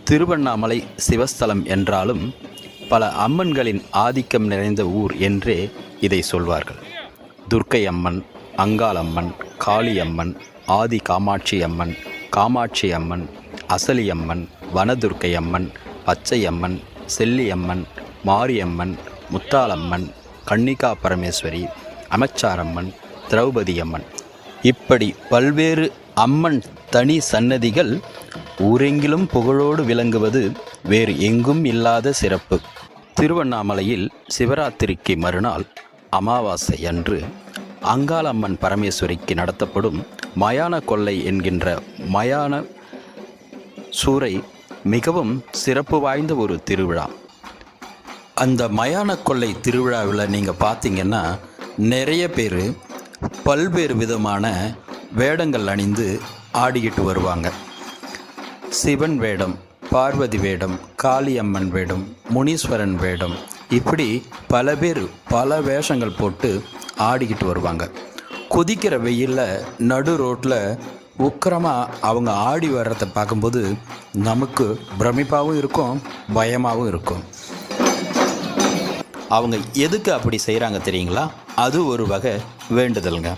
திருவண்ணாமலை சிவஸ்தலம் என்றாலும் பல அம்மன்களின் ஆதிக்கம் நிறைந்த ஊர் என்றே இதை சொல்வார்கள். துர்க்கை அம்மன், அங்காளம்மன், காளியம்மன், ஆதி காமாட்சி அம்மன், காமாட்சி அம்மன், அசலியம்மன், வனதுர்க்கை அம்மன், பச்சையம்மன், செல்லியம்மன், மாரியம்மன், முத்தாளம்மன், கன்னிகா பரமேஸ்வரி, அமைச்சாரம்மன், திரௌபதி அம்மன், இப்படி பல்வேறு அம்மன் தனி சன்னதிகள் ஊரெங்கிலும் புகழோடு விளங்குவது வேறு எங்கும் இல்லாத சிறப்பு. திருவண்ணாமலையில் சிவராத்திரிக்கு மறுநாள் அமாவாசை அன்று அங்காளம்மன் பரமேஸ்வரிக்கு நடத்தப்படும் மயான கொள்ளை என்கின்ற மயான சூறை மிகவும் சிறப்பு வாய்ந்த ஒரு திருவிழா. அந்த மயான கொள்ளை திருவிழாவில் நீங்கள் பார்த்தீங்கன்னா நிறைய பேர் பல்வேறு விதமான வேடங்கள் அணிந்து ஆடிக்கிட்டு வருவாங்க. சிவன் வேடம், பார்வதி வேடம், காளியம்மன் வேடம், முனீஸ்வரன் வேடம், இப்படி பல பேர் பல வேஷங்கள் போட்டு ஆடிக்கிட்டு வருவாங்க. கொதிக்கிற வெயிலில் நடு ரோட்டில் உக்கிரமாக அவங்க ஆடி வர்றதை பார்க்கும்போது நமக்கு பிரமிப்பாகவும் இருக்கும், பயமாகவும் இருக்கும். அவங்க எதுக்கு அப்படி செய்கிறாங்க தெரியுங்களா? அது ஒரு வகை வேண்டுதலுங்க.